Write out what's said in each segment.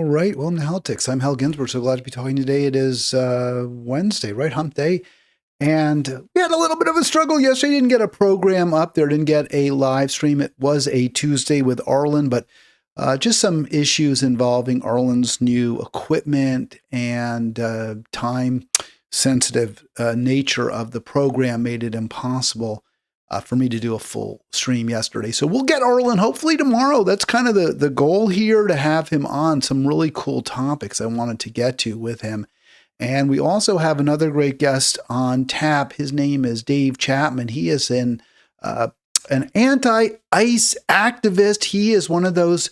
All right. Well, Halitics, I'm Hal Ginsberg. So glad to be talking today. It is Wednesday, right? Hump day. And we had a little bit of a struggle yesterday. Didn't get a program up there. Didn't get a live stream. It was a Tuesday with Arlen, but just some issues involving Arlen's new equipment and time-sensitive nature of the program made it impossible for me to do a full stream yesterday. So we'll get Arlen hopefully tomorrow. That's kind of the goal here, to have him on. Some really cool topics I wanted to get to with him. And we also have another great guest on tap. His name is Dave Chapman. He is an anti-ICE activist. He is one of those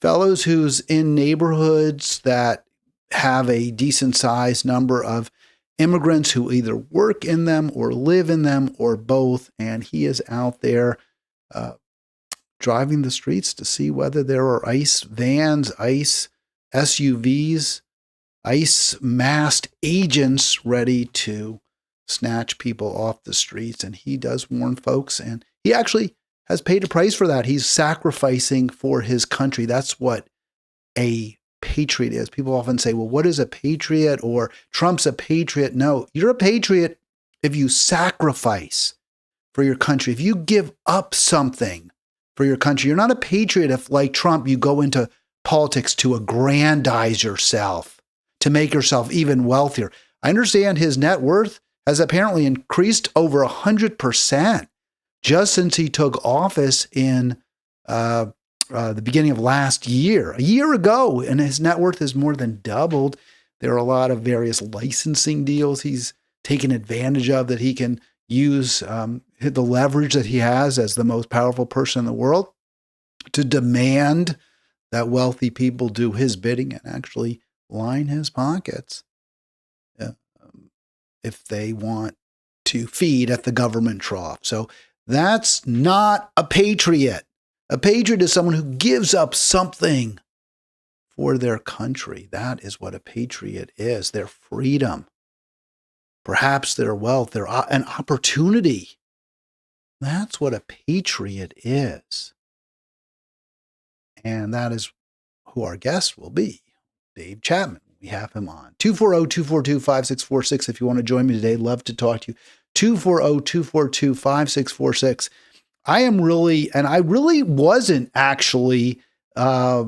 fellows who's in neighborhoods that have a decent-sized number of immigrants who either work in them or live in them or both. And he is out there driving the streets to see whether there are ICE vans, ICE SUVs, ICE masked agents ready to snatch people off the streets. And he does warn folks, and he actually has paid a price for that. He's sacrificing for his country. That's what a patriot is. People often say, well, what is a patriot? Or Trump's a patriot. No, you're a patriot if you sacrifice for your country, if you give up something for your country. You're not a patriot if, like Trump, you go into politics to aggrandize yourself, to make yourself even wealthier. I understand his net worth has apparently increased over 100% just since he took office in the beginning of last year, a year ago, and his net worth has more than doubled. There are a lot of various licensing deals he's taken advantage of that he can use the leverage that he has as the most powerful person in the world to demand that wealthy people do his bidding and actually line his pockets if they want to feed at the government trough. So that's not a patriot. A patriot is someone who gives up something for their country. That is what a patriot is, their freedom, perhaps their wealth, an opportunity. That's what a patriot is. And that is who our guest will be, Dave Chapman. We have him on. 240-242-5646 if you want to join me today. Love to talk to you. 240-242-5646. I really wasn't actually I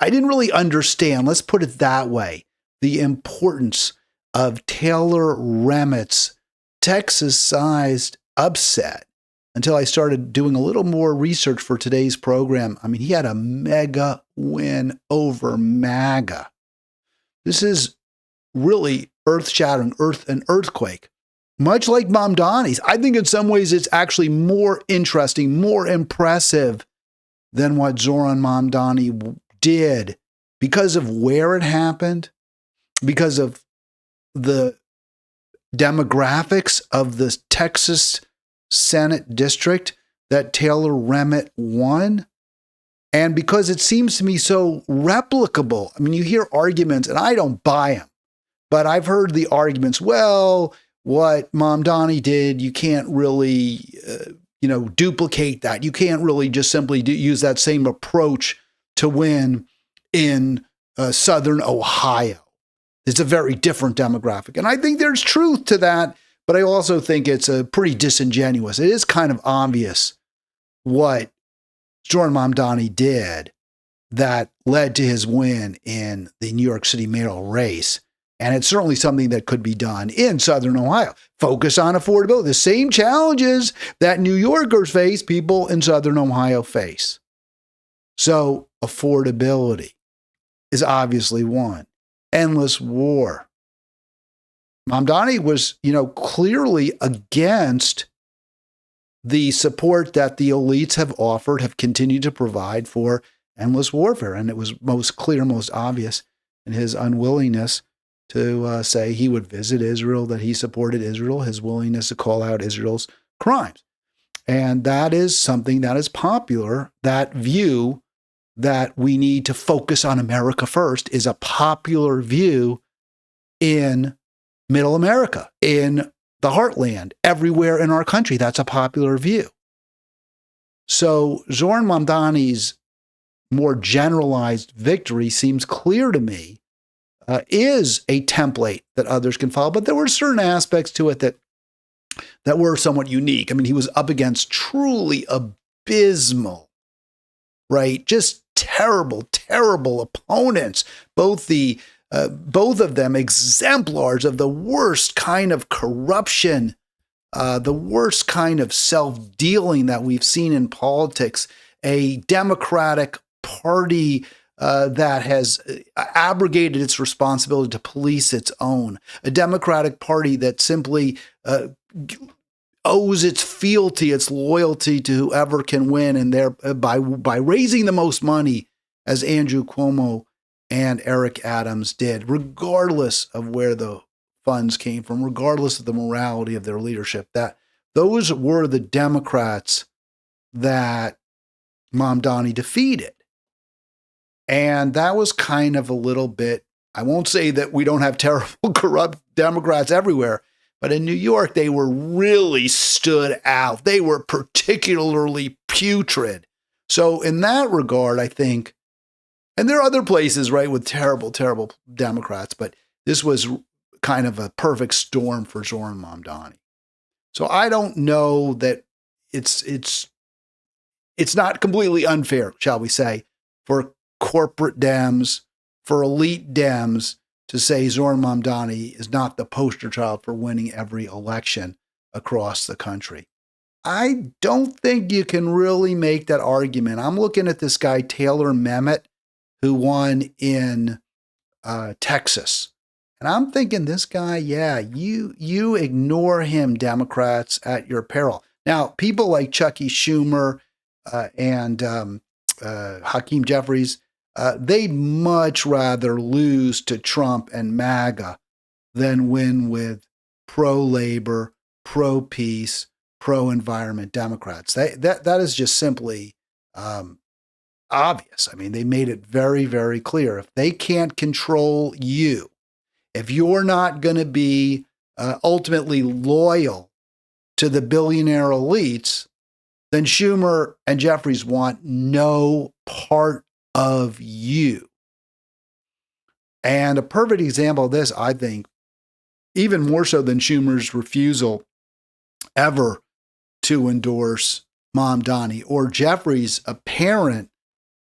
didn't really understand, let's put it that way, the importance of Taylor Rehmet's Texas-sized upset until I started doing a little more research for today's program. I mean, he had a mega win over MAGA. This is really earth-shattering, an earthquake. Much like Mamdani's, I think in some ways it's actually more interesting, more impressive than what Zoran Mamdani did because of where it happened, because of the demographics of the Texas Senate district that Taylor Rehmet won, and because it seems to me so replicable. I mean, you hear arguments, and I don't buy them, but I've heard the arguments, well, what Mamdani did, you can't really, duplicate that. You can't really just simply use that same approach to win in southern Ohio. It's a very different demographic. And I think there's truth to that, but I also think it's pretty disingenuous. It is kind of obvious what Zoran Mamdani did that led to his win in the New York City mayoral race. And it's certainly something that could be done in southern Ohio. Focus on affordability. The same challenges that New Yorkers face, people in southern Ohio face. So affordability is obviously one. Endless war. Mamdani was, clearly against the support that the elites have continued to provide for endless warfare. And it was most clear, most obvious in his unwillingness to say he would visit Israel, that he supported Israel, his willingness to call out Israel's crimes. And that is something that is popular. That view that we need to focus on America first is a popular view in Middle America, in the heartland, everywhere in our country. That's a popular view. So Zoran Mamdani's more generalized victory seems clear to me, is a template that others can follow. But there were certain aspects to it that were somewhat unique. I mean, he was up against truly abysmal, right? Just terrible, terrible opponents. Both of them exemplars of the worst kind of corruption, the worst kind of self-dealing that we've seen in politics. A Democratic Party that has abrogated its responsibility to police its own. A Democratic Party that simply owes its fealty, its loyalty to whoever can win, and by raising the most money, as Andrew Cuomo and Eric Adams did, regardless of where the funds came from, regardless of the morality of their leadership. That those were the Democrats that Mamdani defeated. And that was kind of a little bit, I won't say that we don't have terrible, corrupt Democrats everywhere, but in New York, they were really stood out. They were particularly putrid. So in that regard, I think, and there are other places, right, with terrible, terrible Democrats, but this was kind of a perfect storm for Zoran Mamdani. So I don't know that it's not completely unfair, shall we say, for corporate Dems, for elite Dems to say Zoran Mamdani is not the poster child for winning every election across the country. I don't think you can really make that argument. I'm looking at this guy, Taylor Rehmet, who won in Texas. And I'm thinking this guy, yeah, you ignore him, Democrats, at your peril. Now, people like Chucky Schumer and Hakeem Jeffries, they'd much rather lose to Trump and MAGA than win with pro-labor, pro-peace, pro-environment Democrats. That is just simply obvious. I mean, they made it very, very clear. If they can't control you, if you're not going to be ultimately loyal to the billionaire elites, then Schumer and Jeffries want no part of you. And a perfect example of this, I think, even more so than Schumer's refusal ever to endorse Mamdani, or Jeffries' apparent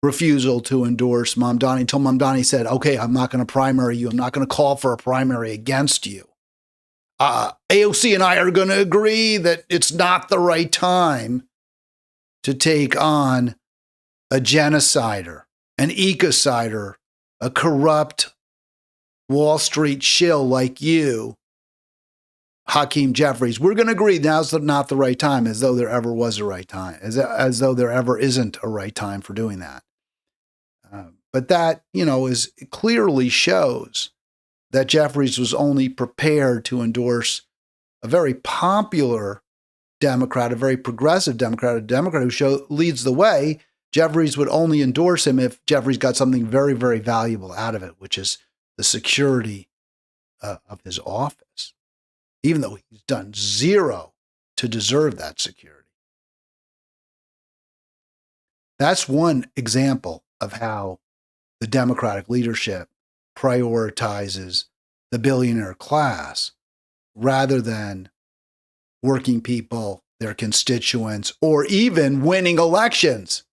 refusal to endorse Mamdani until Mamdani said, okay, I'm not going to primary you. I'm not going to call for a primary against you. AOC and I are going to agree that it's not the right time to take on a genocider, an ecocider, a corrupt Wall Street shill like you, Hakeem Jeffries. We're going to agree now's not the right time, as though there ever was a right time, as though there ever isn't a right time for doing that. But that, is clearly shows that Jeffries was only prepared to endorse a very popular Democrat, a very progressive Democrat, a Democrat who leads the way. Jeffries would only endorse him if Jeffries got something very, very valuable out of it, which is the security of his office, even though he's done zero to deserve that security. That's one example of how the Democratic leadership prioritizes the billionaire class rather than working people, their constituents, or even winning elections.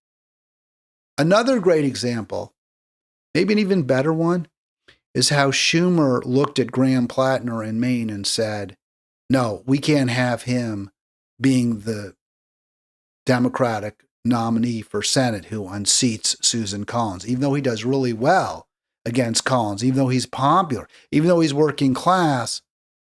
Another great example, maybe an even better one, is how Schumer looked at Graham Plattner in Maine and said, no, we can't have him being the Democratic nominee for Senate who unseats Susan Collins, even though he does really well against Collins, even though he's popular, even though he's working class,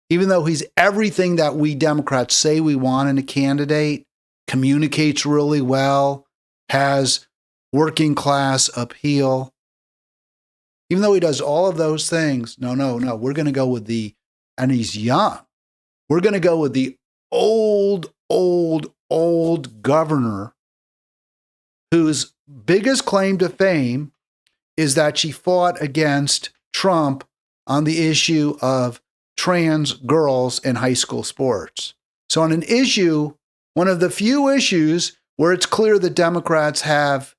even though he's everything that we Democrats say we want in a candidate, communicates really well, has working class appeal. Even though he does all of those things, no, we're going to go with and he's young. We're going to go with the old governor whose biggest claim to fame is that she fought against Trump on the issue of trans girls in high school sports. So on an issue, one of the few issues where it's clear that Democrats have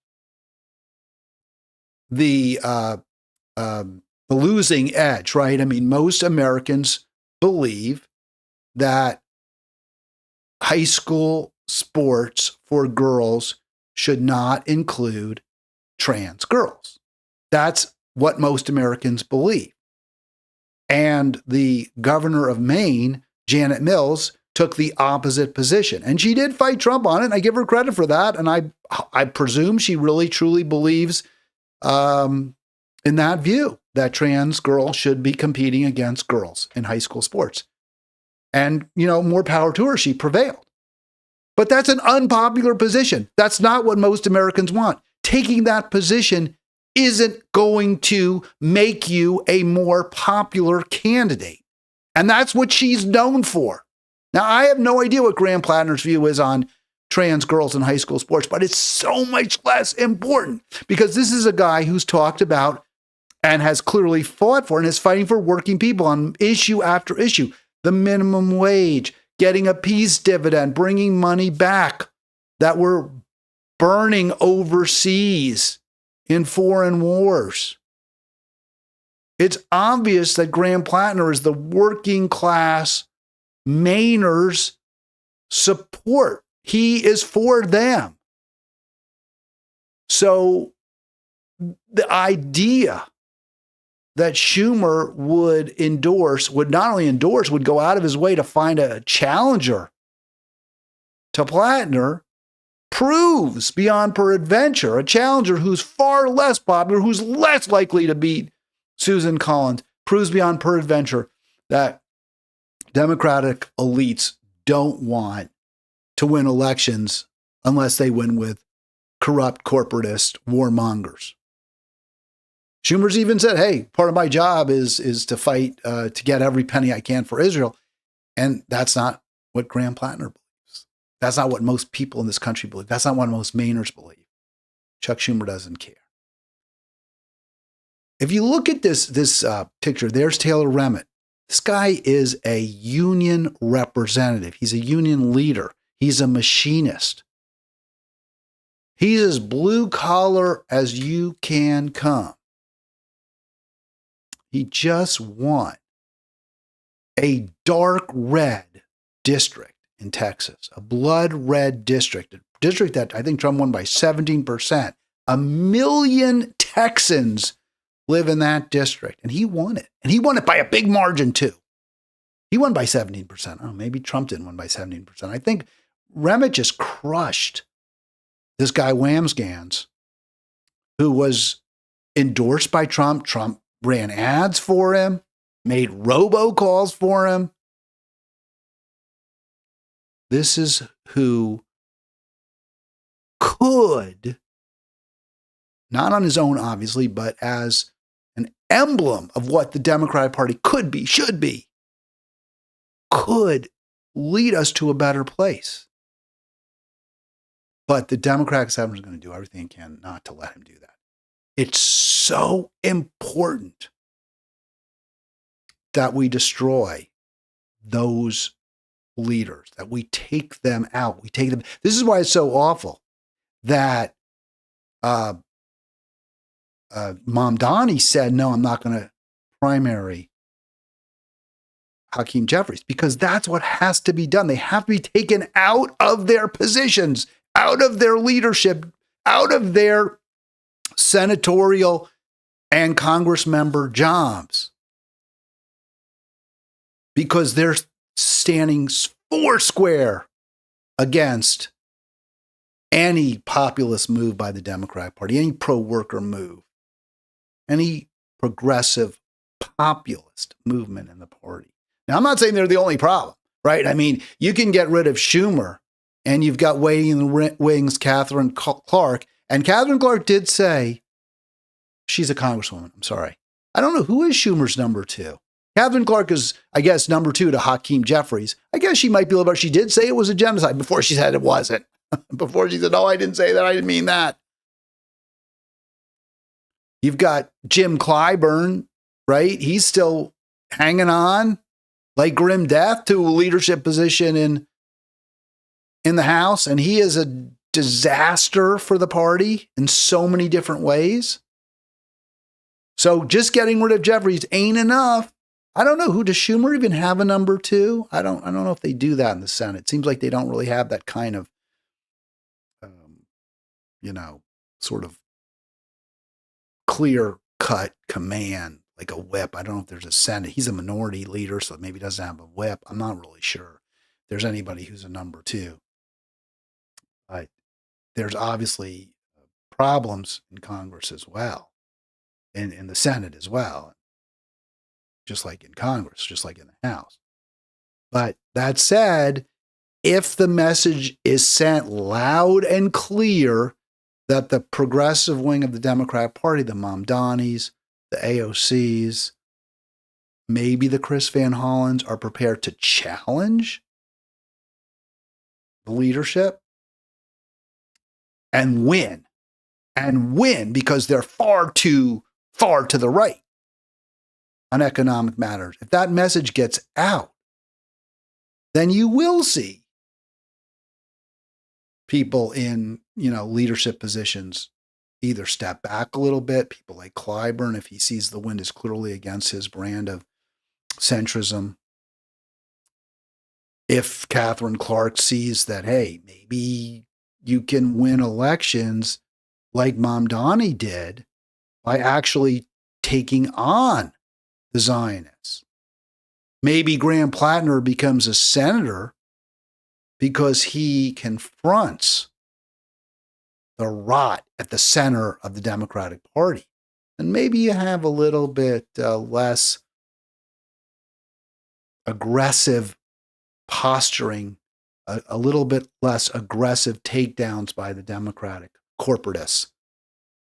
the losing edge, right? I mean, most Americans believe that high school sports for girls should not include trans girls. That's what most Americans believe. And the governor of Maine, Janet Mills, took the opposite position. And she did fight Trump on it, and I give her credit for that. And I presume she really, truly believes in that view, that trans girls should be competing against girls in high school sports. And, more power to her. She prevailed. But that's an unpopular position. That's not what most Americans want. Taking that position isn't going to make you a more popular candidate. And that's what she's known for. Now, I have no idea what Graham Plattner's view is on trans girls in high school sports, but it's so much less important because this is a guy who's talked about and has clearly fought for and is fighting for working people on issue after issue. The minimum wage, getting a peace dividend, bringing money back that we're burning overseas in foreign wars. It's obvious that Graham Plattner is the working class Mainers' support. He is for them. So the idea that Schumer would not only endorse, would go out of his way to find a challenger to Plattner, proves beyond peradventure a challenger who's far less popular, who's less likely to beat Susan Collins, proves beyond peradventure that Democratic elites don't want to win elections unless they win with corrupt corporatist warmongers. Schumer's even said, hey, part of my job is to fight to get every penny I can for Israel. And that's not what Graham Plattner believes. That's not what most people in this country believe. That's not what most Mainers believe. Chuck Schumer doesn't care. If you look at this picture, there's Taylor Rehmet. This guy is a union representative. He's a union leader. He's a machinist. He's as blue collar as you can come. He just won a dark red district in Texas, a blood red district, a district that I think Trump won by 17%. 1 million Texans live in that district, and he won it. And he won it by a big margin, too. He won by 17%. Oh, maybe Trump didn't win by 17%. I think Rehmet just crushed this guy, Wambsganss, who was endorsed by Trump. Trump ran ads for him, made robocalls for him. This is who could, not on his own, obviously, but as an emblem of what the Democratic Party could be, should be, could lead us to a better place. But the Democratic establishment is going to do everything it can not to let him do that. It's so important that we destroy those leaders, that we take them out. We take them. This is why it's so awful that Mamdani said, no, I'm not going to primary Hakeem Jeffries, because that's what has to be done. They have to be taken out of their positions, out of their leadership, out of their senatorial and Congress member jobs, because they're standing foursquare against any populist move by the Democratic Party, any pro-worker move, any progressive populist movement in the party. Now, I'm not saying they're the only problem, right? I mean, you can get rid of Schumer and you've got waiting in the wings Catherine Clark. And Catherine Clark did say she's a congresswoman. I'm sorry. I don't know who is Schumer's number two. Catherine Clark is, I guess, number two to Hakeem Jeffries. I guess she might be a little bit. She did say it was a genocide before she said it wasn't. Before she said, no, I didn't say that. I didn't mean that. You've got Jim Clyburn, right? He's still hanging on like grim death to a leadership position in the House. And he is a disaster for the party in so many different ways. So just getting rid of Jeffries ain't enough. I don't know, does Schumer even have a number two? I don't know if they do that in the Senate. It seems like they don't really have that kind of, sort of clear-cut command, like a whip. I don't know if there's a Senate. He's a minority leader, so maybe he doesn't have a whip. I'm not really sure if there's anybody who's a number two. But there's obviously problems in Congress as well, in the Senate as well, just like in Congress, just like in the House. But that said, if the message is sent loud and clear that the progressive wing of the Democratic Party, the Mamdanis, the AOCs, maybe the Chris Van Hollens, are prepared to challenge the leadership and win because they're far too far to the right on economic matters. If that message gets out, then you will see people in, leadership positions either step back a little bit, people like Clyburn, if he sees the wind is clearly against his brand of centrism. If Catherine Clark sees that, hey, maybe you can win elections like Mamdani did by actually taking on the Zionists. Maybe Graham Plattner becomes a senator because he confronts the rot at the center of the Democratic Party. And maybe you have a little bit less aggressive posturing, a little bit less aggressive takedowns by the Democratic corporatists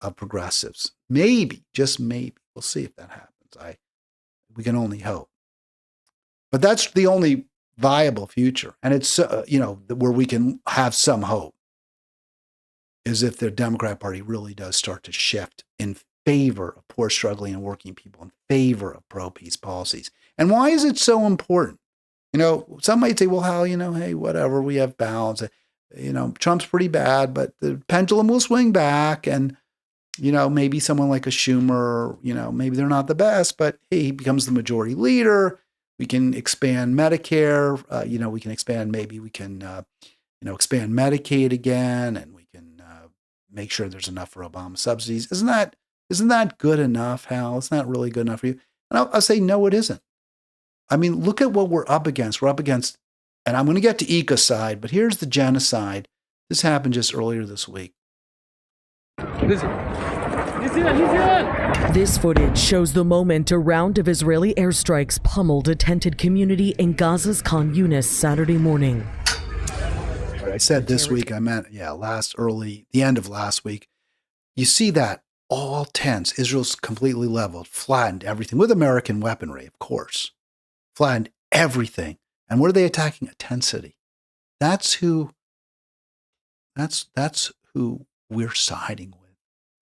of progressives. Maybe, just maybe. We'll see if that happens. We can only hope. But that's the only viable future. And it's, where we can have some hope is if the Democratic Party really does start to shift in favor of poor, struggling, and working people, in favor of pro-peace policies. And why is it so important? Some might say, well, how, hey, whatever, we have balance. Trump's pretty bad, but the pendulum will swing back. And, maybe someone like a Schumer, maybe they're not the best, but hey, he becomes the majority leader. We can expand Medicare. We can expand, expand Medicaid again, and we can make sure there's enough for Obama subsidies. Isn't that good enough, Hal? It's not really good enough for you. And I'll say, no, it isn't. I mean, look at what we're up against. We're up against, and I'm going to get to ecocide, but here's the genocide. This happened just earlier this week. This footage shows the moment a round of Israeli airstrikes pummeled a tented community in Gaza's Khan Yunis Saturday morning. I said this week, I meant, the end of last week. You see that all tents, Israel's completely leveled, flattened everything with American weaponry, of course. Flattened everything. And what are they attacking? A tent city. That's who we're siding with.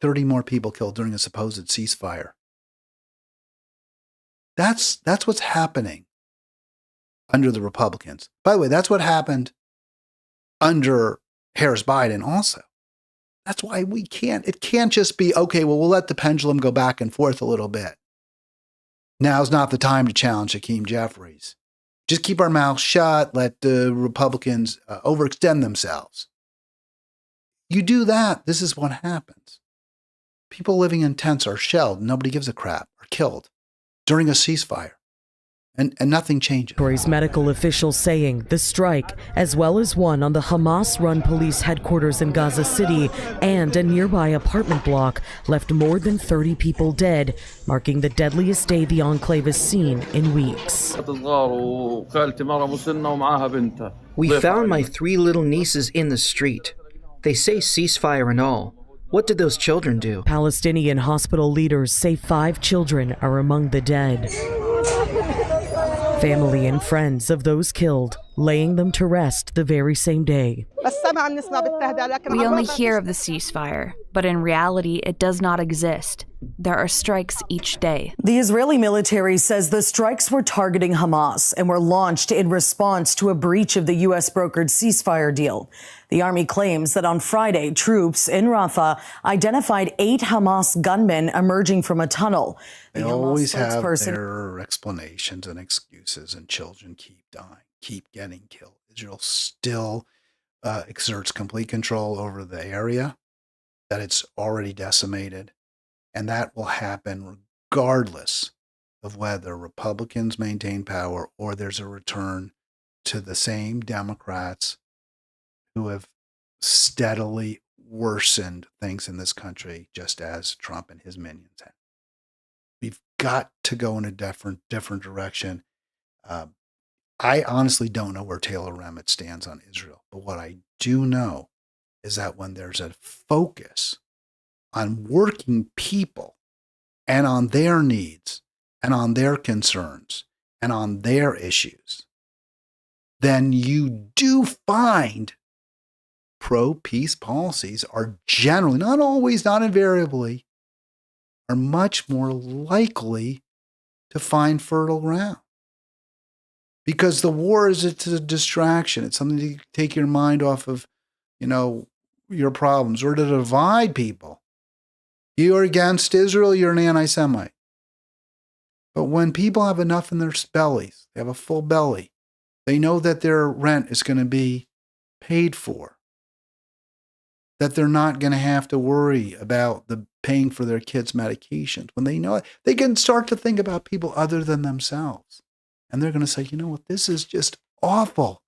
30 more people killed during a supposed ceasefire. That's what's happening under the Republicans. By the way, that's what happened under Harris Biden also. That's why it can't just be, okay, well, we'll let the pendulum go back and forth a little bit. Now's not the time to challenge Hakeem Jeffries. Just keep our mouths shut, let the Republicans overextend themselves. You do that, this is what happens. People living in tents are shelled, nobody gives a crap, are killed during a ceasefire. And nothing changes. Medical officials saying the strike, as well as one on the Hamas-run police headquarters in Gaza City and a nearby apartment block, left more than 30 people dead, marking the deadliest day the enclave has seen in weeks. We found my 3 little nieces in the street. They say ceasefire and all. What did those children do? Palestinian hospital leaders say 5 children are among the dead. Family and friends of those killed, laying them to rest the very same day. We only hear of the ceasefire, but in reality, it does not exist. There are strikes each day. The Israeli military says the strikes were targeting Hamas and were launched in response to a breach of the U.S. brokered ceasefire deal. The army claims that on Friday, troops in Rafah identified 8 Hamas gunmen emerging from a tunnel. They always have their explanations and excuses, and children keep dying, keep getting killed. Israel still exerts complete control over the area that it's already decimated. And that will happen regardless of whether Republicans maintain power or there's a return to the same Democrats who have steadily worsened things in this country, just as Trump and his minions have. We've got to go in a different direction. I honestly don't know where Taylor Rehmet stands on Israel, but what I do know is that when there's a focus on working people and on their needs and on their concerns and on their issues, then you do find pro-peace policies are generally, not always, not invariably, are much more likely to find fertile ground. Because the war it's a distraction. It's something to take your mind off of, your problems or to divide people. You're against Israel, you're an anti-Semite. But when people have enough in their bellies, they have a full belly, they know that their rent is going to be paid for, that they're not going to have to worry about the paying for their kids' medications. When they know it, they can start to think about people other than themselves. And they're going to say, you know what, this is just awful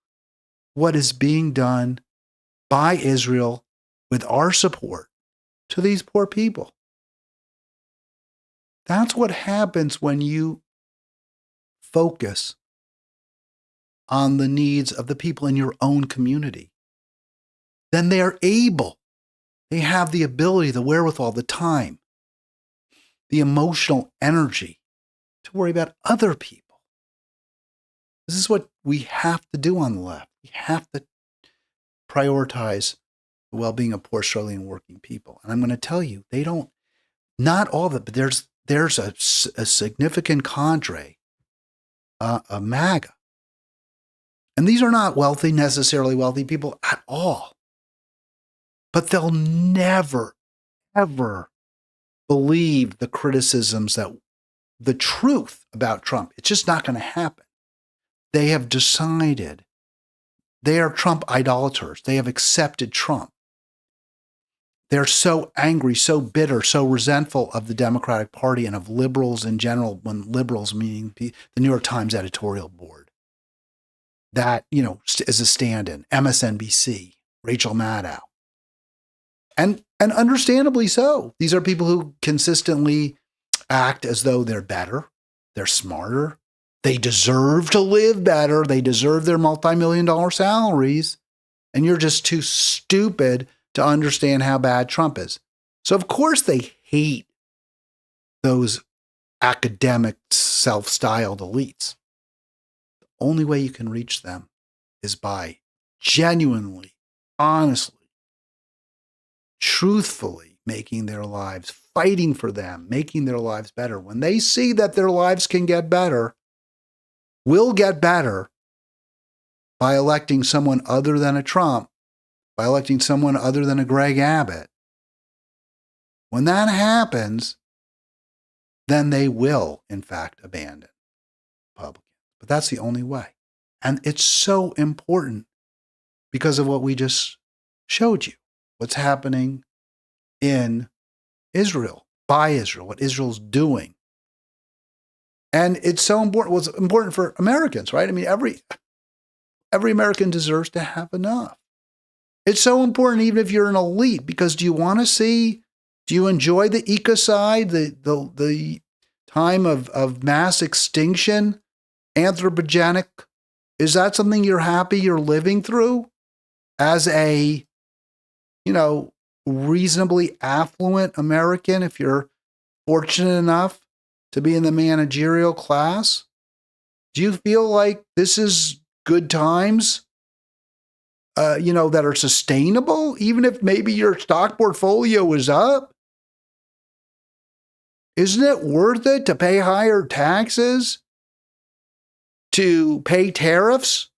what is being done by Israel with our support to these poor people. That's what happens when you focus on the needs of the people in your own community. Then they have the ability, the wherewithal, the time, the emotional energy to worry about other people. This is what we have to do on the left. We have to prioritize the well-being of poor, struggling, working people. And I'm going to tell you, not all of it, but there's a significant cadre of MAGA. And these are not necessarily wealthy people at all. But they'll never, ever believe the criticisms the truth about Trump. It's just not going to happen. They have decided they are Trump idolaters. They have accepted Trump. They're so angry, so bitter, so resentful of the Democratic Party and of liberals in general, when liberals meaning the New York Times editorial board, that, is a stand-in, MSNBC, Rachel Maddow. And understandably so. These are people who consistently act as though they're better, they're smarter, they deserve to live better, they deserve their multi-million-dollar salaries, and you're just too stupid to understand how bad Trump is. So of course they hate those academic, self-styled elites. The only way you can reach them is by genuinely, honestly, truthfully making their lives, fighting for them, making their lives better. When they see that their lives can get better, will get better by electing someone other than a Trump, by electing someone other than a Greg Abbott, when that happens, then they will, in fact, abandon Republicans. But that's the only way. And it's so important because of what we just showed you, what's happening in Israel, by Israel, what Israel's doing. And it's so important. Well, it's important for Americans, right? I mean, every American deserves to have enough. It's so important even if you're an elite, because do you enjoy the ecocide, the time of mass extinction, anthropogenic? Is that something you're happy you're living through as a, reasonably affluent American, if you're fortunate enough to be in the managerial class? Do you feel like this is good times? That are sustainable, even if maybe your stock portfolio is up? Isn't it worth it to pay higher taxes? To pay tariffs?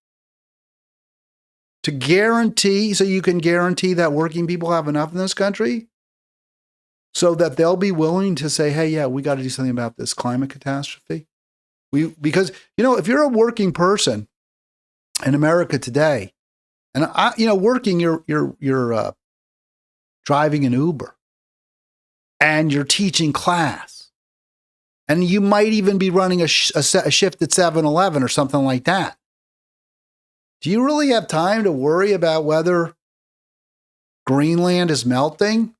To guarantee, so you can guarantee that working people have enough in this country? So that they'll be willing to say, hey, yeah, we got to do something about this climate catastrophe. Because, if you're a working person in America today, and working, you're driving an Uber, and you're teaching class, and you might even be running a shift at 7-Eleven or something like that. Do you really have time to worry about whether Greenland is melting?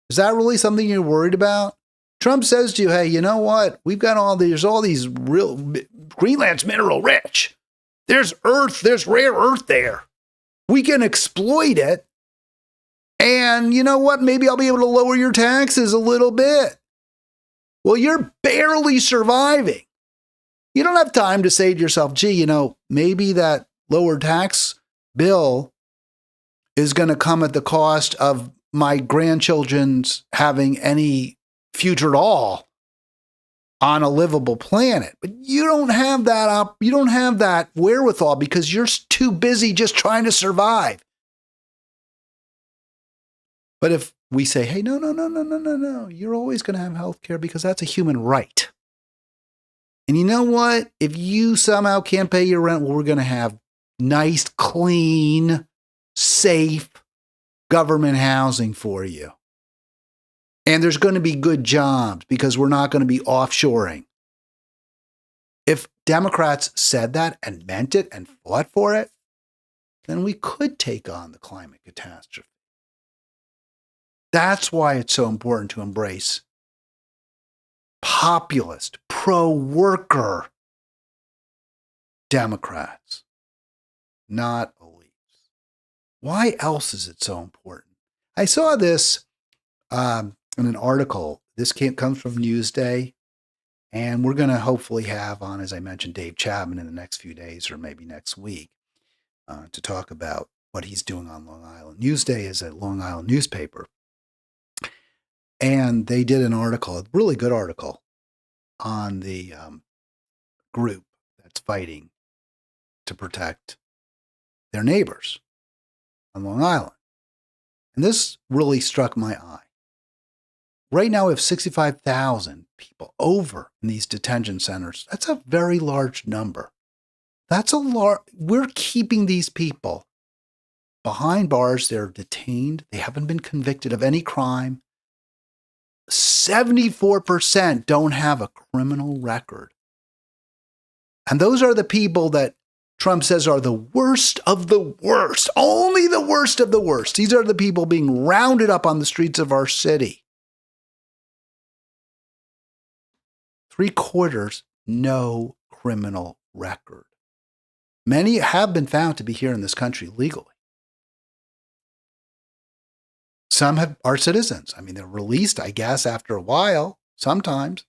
Is that really something you're worried about? Trump says to you, hey, you know what? We've got all these real, Greenland's mineral rich. There's rare earth there. We can exploit it. And you know what? Maybe I'll be able to lower your taxes a little bit. Well, you're barely surviving. You don't have time to say to yourself, gee, maybe that lower tax bill is going to come at the cost of my grandchildren's having any future at all on a livable planet. But you don't have that you don't have that wherewithal because you're too busy just trying to survive. But if we say, hey, no, you're always going to have health care because that's a human right. And you know what? If you somehow can't pay your rent, well, we're going to have nice, clean, safe government housing for you. And there's going to be good jobs because we're not going to be offshoring. If Democrats said that and meant it and fought for it, then we could take on the climate catastrophe. That's why it's so important to embrace populist, pro-worker Democrats, not elites. Why else is it so important? I saw this in an article. This comes from Newsday, and we're going to hopefully have on, as I mentioned, Dave Chapman in the next few days or maybe next week to talk about what he's doing on Long Island. Newsday is a Long Island newspaper, and they did an article, a really good article, on the group that's fighting to protect their neighbors on Long Island. And this really struck my eye. Right now, we have 65,000 people over in these detention centers. That's a very large number. We're keeping these people behind bars. They're detained. They haven't been convicted of any crime. 74% don't have a criminal record. And those are the people that Trump says are the worst of the worst, only the worst of the worst. These are the people being rounded up on the streets of our city. 3/4, no criminal record. Many have been found to be here in this country legally. Some are citizens. I mean, they're released, I guess, after a while, sometimes.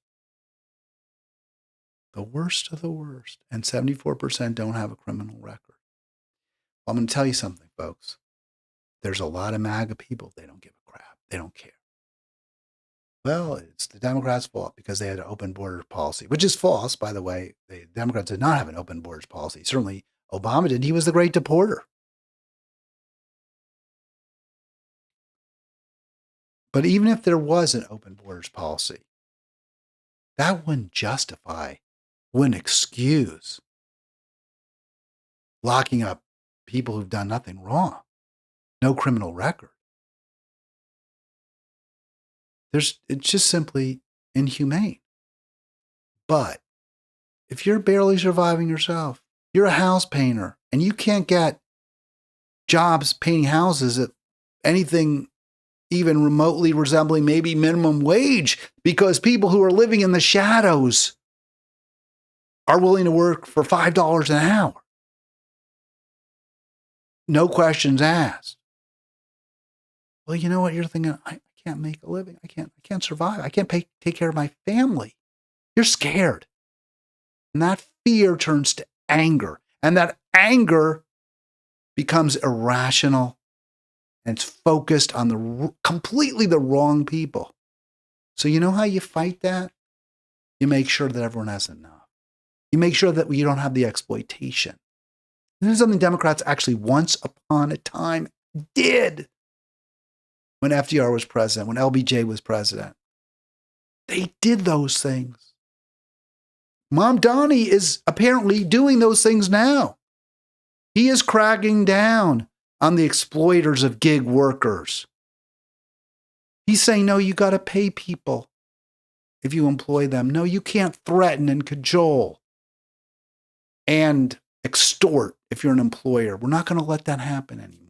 The worst of the worst. And 74% don't have a criminal record. Well, I'm going to tell you something, folks. There's a lot of MAGA people. They don't give a crap. They don't care. Well, it's the Democrats' fault because they had an open border policy, which is false, by the way. The Democrats did not have an open borders policy. Certainly, Obama did. He was the great deporter. But even if there was an open borders policy, that wouldn't excuse locking up people who've done nothing wrong, no criminal record. It's just simply inhumane. But if you're barely surviving yourself, you're a house painter, and you can't get jobs painting houses at anything even remotely resembling maybe minimum wage because people who are living in the shadows are willing to work for $5 an hour. No questions asked. Well, you know what? You're thinking, I can't make a living. I can't survive. I can't take care of my family. You're scared. And that fear turns to anger. And that anger becomes irrational. And it's focused on completely the wrong people. So you know how you fight that? You make sure that everyone has enough. You make sure that you don't have the exploitation. This is something Democrats actually once upon a time did when FDR was president, when LBJ was president. They did those things. Mom Donnie is apparently doing those things now. He is cracking down on the exploiters of gig workers. He's saying, no, you got to pay people if you employ them. No, you can't threaten and cajole and extort if you're an employer. We're not going to let that happen anymore.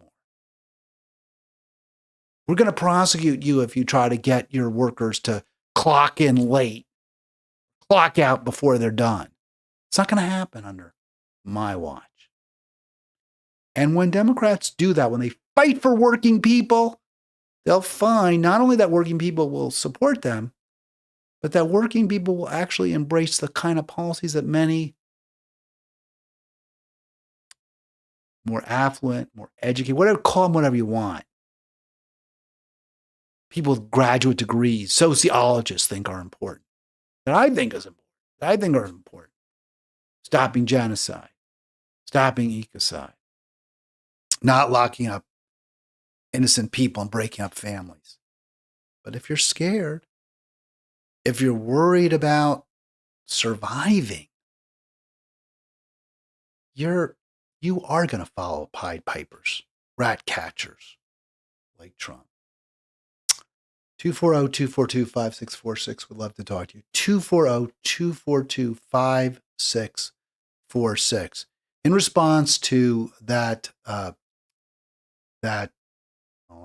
We're going to prosecute you if you try to get your workers to clock in late, clock out before they're done. It's not going to happen under my watch. And when Democrats do that, when they fight for working people, they'll find not only that working people will support them, but that working people will actually embrace the kind of policies that many more affluent, more educated, whatever, call them whatever you want, people with graduate degrees, sociologists think are important, that I think is important, that I think are important. Stopping genocide, stopping ecocide, not locking up innocent people and breaking up families. But if you're scared, if you're worried about surviving, you are going to follow Pied Pipers, rat catchers like Trump. 240-242-5646. Would love to talk to you. 240-242-5646. In response to that, let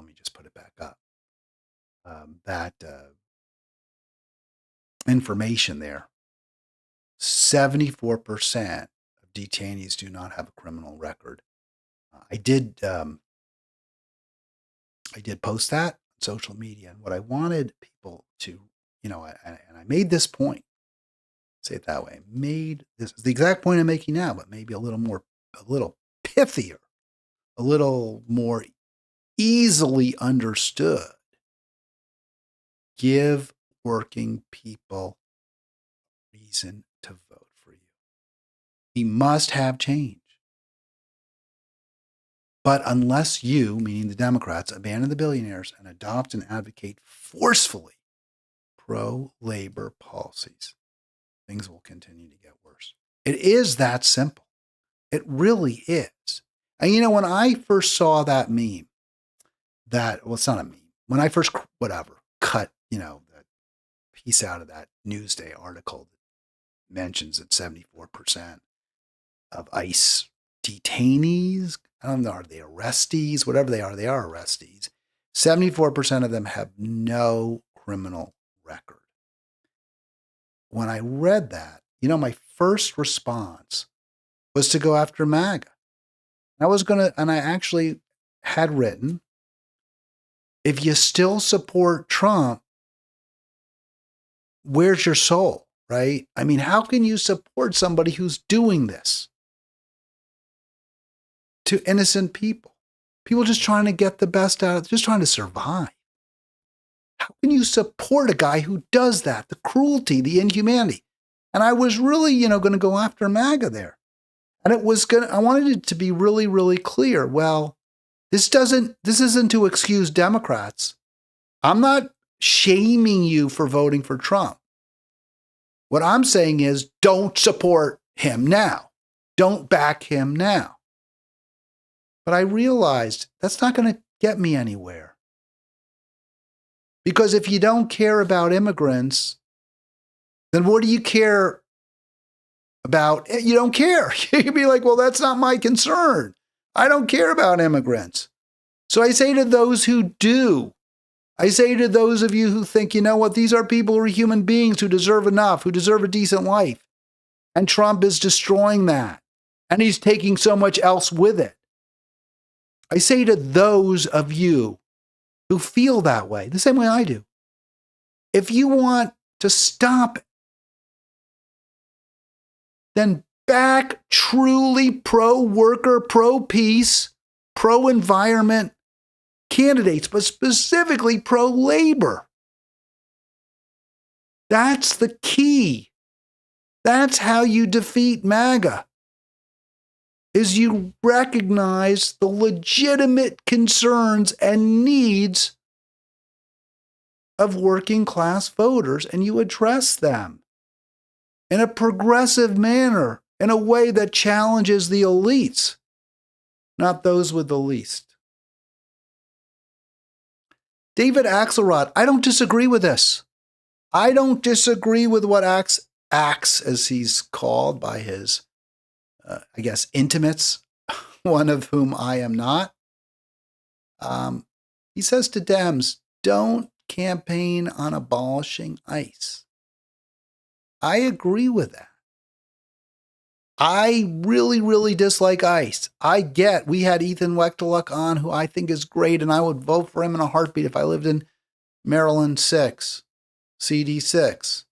me just put it back up. That information there, 74% of detainees do not have a criminal record. I did post that on social media, and what I wanted people to, and I made this point, say it that way, this is the exact point I'm making now, but maybe a little pithier, a little more easily understood. Give working people reason to vote for you. We must have change. But unless you, meaning the Democrats, abandon the billionaires and adopt and advocate forcefully pro-labor policies, things will continue to get worse. It is that simple. It really is. And when I first saw that meme, it's not a meme. When I first, cut, that piece out of that Newsday article that mentions that 74% of ICE detainees, I don't know, are they arrestees? Whatever they are arrestees. 74% of them have no criminal record. When I read that, my first response was to go after MAGA. And I actually had written, if you still support Trump, where's your soul, right? I mean, how can you support somebody who's doing this to innocent people? People just trying to get the best out of it, just trying to survive. How can you support a guy who does that? The cruelty, the inhumanity. And I was really, going to go after MAGA there. And I wanted it to be really, really clear. Well, this isn't to excuse Democrats. I'm not shaming you for voting for Trump. What I'm saying is don't support him now. Don't back him now. But I realized that's not going to get me anywhere. Because if you don't care about immigrants, then what do you care about? You don't care. You'd be like, well, that's not my concern. I don't care about immigrants. So I say to those who do, I say to those of you who think, these are people who are human beings who deserve enough, who deserve a decent life. And Trump is destroying that. And he's taking so much else with it. I say to those of you who feel that way, the same way I do, if you want to stop it, then back truly pro-worker, pro-peace, pro-environment candidates, but specifically pro-labor. That's the key. That's how you defeat MAGA, is you recognize the legitimate concerns and needs of working class voters, and you address them in a progressive manner, in a way that challenges the elites, not those with the least. David Axelrod, I don't disagree with this. I don't disagree with what Axe, as he's called by his, intimates, one of whom I am not. He says to Dems, don't campaign on abolishing ICE. I agree with that. I really, really dislike ICE. We had Ethan Wechterluck on, who I think is great, and I would vote for him in a heartbeat if I lived in Maryland 6, CD 6.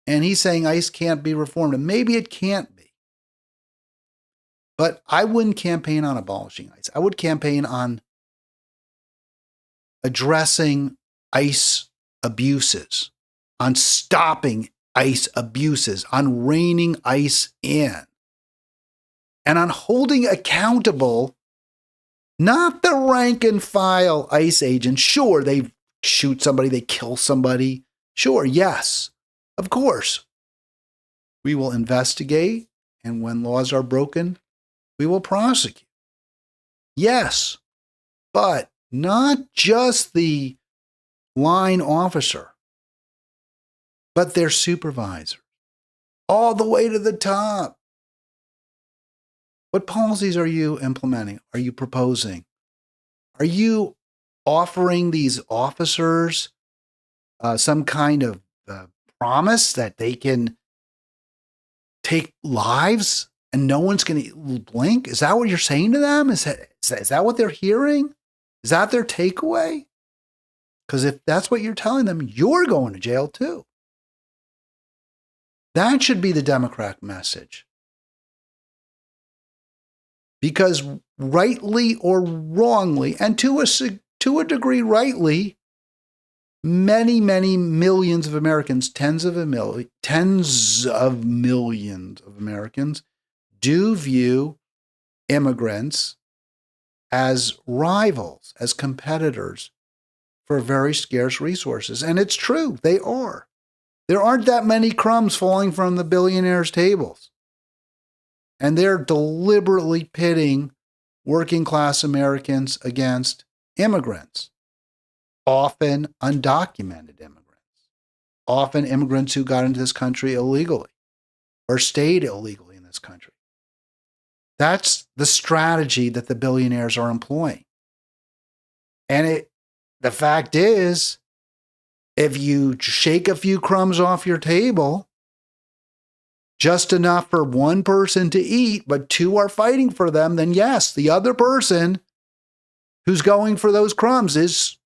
And he's saying ICE can't be reformed, and maybe it can't be. But I wouldn't campaign on abolishing ICE. I would campaign on addressing ICE abuses, on stopping ICE abuses, on reining ICE in, and on holding accountable not the rank and file ICE agents. Sure, they shoot somebody, they kill somebody. Sure, yes, of course. We will investigate, and when laws are broken, we will prosecute. Yes, but not just the line officer, but their supervisor, all the way to the top. What policies are you implementing? Are you proposing? Are you offering these officers some kind of promise that they can take lives and no one's going to blink? Is that what you're saying to them? Is that what they're hearing? Is that their takeaway? Because if that's what you're telling them, you're going to jail too. That should be the Democrat message. Because rightly or wrongly, and to a degree rightly, many, many millions of Americans, tens of millions of Americans do view immigrants as rivals, as competitors for very scarce resources. And it's true, they are. There aren't that many crumbs falling from the billionaires' tables. And they're deliberately pitting working class Americans against immigrants, often undocumented immigrants, often immigrants who got into this country illegally or stayed illegally in this country. That's the strategy that the billionaires are employing. And the fact is, if you shake a few crumbs off your table, just enough for one person to eat, but two are fighting for them, then yes, the other person who's going for those crumbs is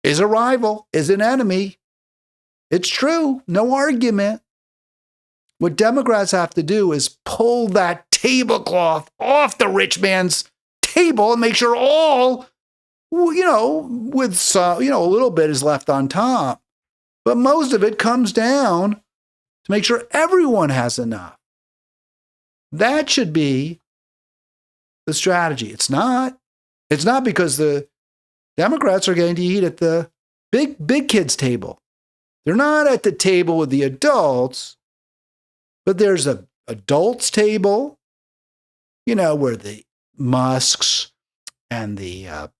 a rival, is an enemy. It's true, no argument. What Democrats have to do is pull that tablecloth off the rich man's table and make sure all, with some, a little bit is left on top. But most of it comes down to make sure everyone has enough. That should be the strategy. It's not. It's not because the Democrats are getting to eat at the big kids' table. They're not at the table with the adults, but there's a adults' table, where the Musks and the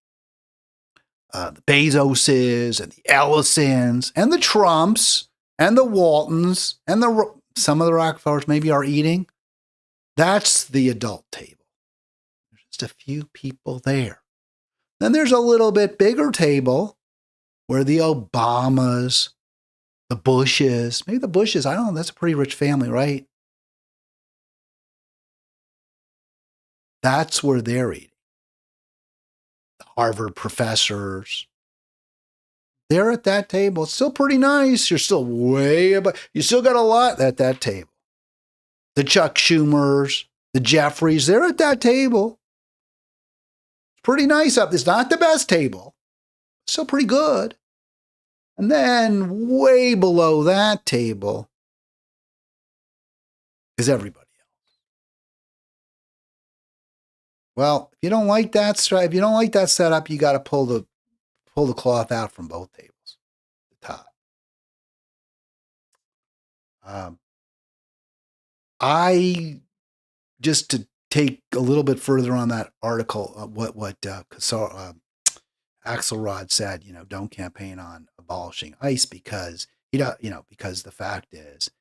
Bezoses and the Ellisons and the Trumps and the Waltons and some of the Rockefellers maybe are eating. That's the adult table. There's just a few people there. Then there's a little bit bigger table where the Obamas, the Bushes, maybe the Bushes, I don't know, that's a pretty rich family, right? That's where they're eating. The Harvard professors, they're at that table. It's still pretty nice. You're still way above. You still got a lot at that table. The Chuck Schumers, the Jeffries, they're at that table. It's pretty nice up. It's not the best table. It's still pretty good. And then way below that table is everybody else. Well, if you don't like that setup, you got to pull the cloth out from both tables, the top. I just to take a little bit further on that article, what Axelrod said, don't campaign on abolishing ICE because because the fact is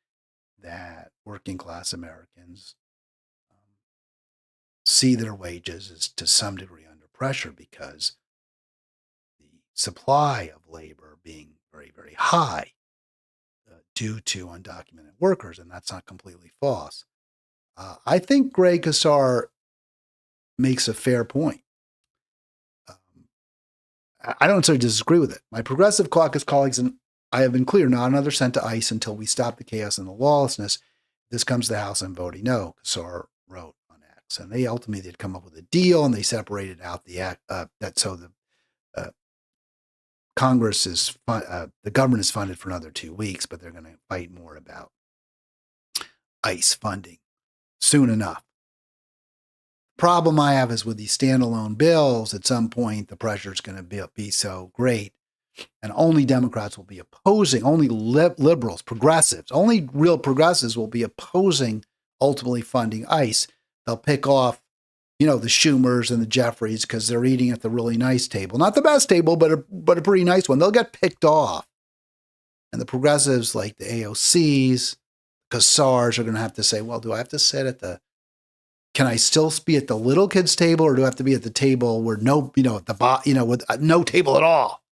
that working class Americans see their wages as to some degree under pressure because the supply of labor being very, very high due to undocumented workers, and that's not completely false. I think Greg Casar makes a fair point. I don't necessarily disagree with it. My progressive caucus colleagues and I have been clear, not another cent to ICE until we stop the chaos and the lawlessness. This comes to the House, I'm voting no, Casar wrote on X. And they ultimately did come up with a deal, and they separated out the act so the Congress is the government is funded for another 2 weeks, but they're going to fight more about ICE funding soon enough. Problem I have is with these standalone bills, at some point the pressure is going to be so great, and only Democrats will be opposing, only liberals, progressives, only real progressives will be opposing ultimately funding ICE. They'll pick off, the Schumers and the Jeffries because they're eating at the really nice table. Not the best table, but a pretty nice one. They'll get picked off. And the progressives like the AOCs, Casars are going to have to say, well, do I have to sit at can I still be at the little kids table, or do I have to be at the table where with no table at all?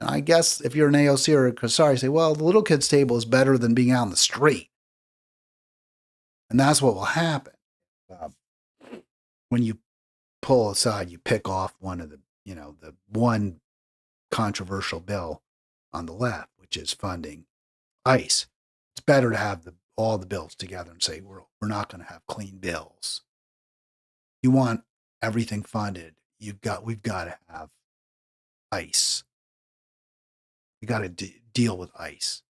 And I guess if you're an AOC or a Casar, you say, well, the little kids table is better than being out on the street. And that's what will happen. When you pull aside, you pick off one of the one controversial bill on the left, which is funding ICE. It's better to have all the bills together and say, we're not going to have clean bills. You want everything funded. We've got to have ICE. We got to deal with ICE.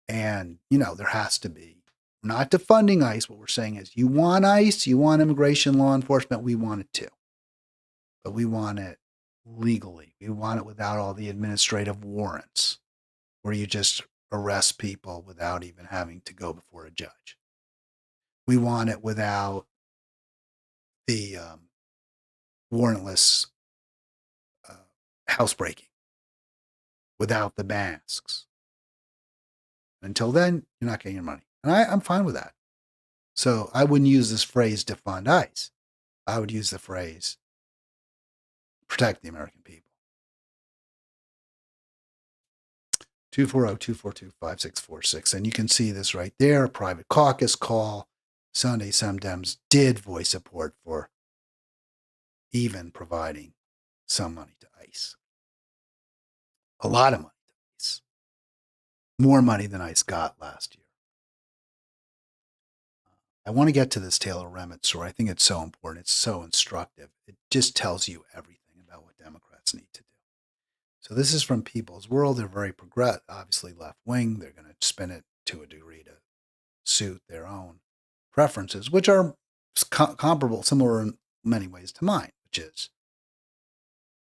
And, there has to be, not defunding ICE. What we're saying is, you want ICE, you want immigration law enforcement, we want it too. But we want it legally. We want it without all the administrative warrants where you just arrest people without even having to go before a judge. We want it without the warrantless housebreaking, without the masks. Until then, you're not getting your money. And I'm fine with that. So I wouldn't use this phrase defund ICE. I would use the phrase protect the American people. 240-242-5646. And you can see this right there. Private caucus call. Sunday, some Dems did voice support for even providing some money to ICE. A lot of money to ICE. More money than ICE got last year. I want to get to this Taylor Rehmet story. I think it's so important. It's so instructive. It just tells you everything about what Democrats need to do. So this is from People's World. They're very progressive, obviously left wing. They're going to spin it to a degree to suit their own preferences, which are comparable, similar in many ways to mine, which is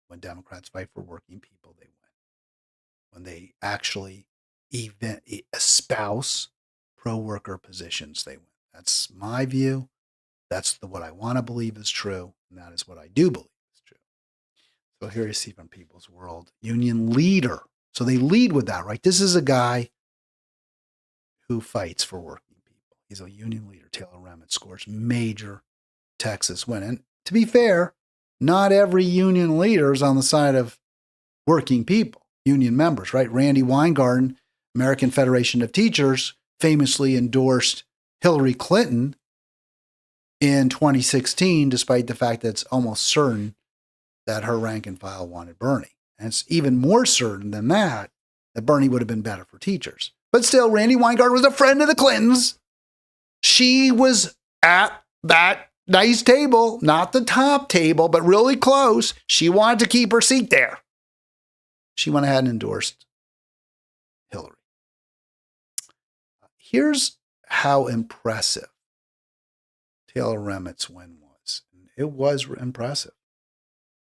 when Democrats fight for working people, they win. When they actually even espouse pro-worker positions, they win. That's my view. That's what I want to believe is true, and that is what I do believe is true. So here you see from People's World, union leader. So they lead with that, right? This is a guy who fights for working people. He's a union leader. Taylor Rehmet scores major Texas win. And to be fair, not every union leader is on the side of working people, union members, right? Randy Weingarten, American Federation of Teachers, famously endorsed Hillary Clinton in 2016, despite the fact that it's almost certain that her rank and file wanted Bernie. And it's even more certain than that Bernie would have been better for teachers. But still, Randy Weingarten was a friend of the Clintons. She was at that nice table, not the top table, but really close. She wanted to keep her seat there. She went ahead and endorsed here's how impressive Taylor Remet's win was. It was impressive.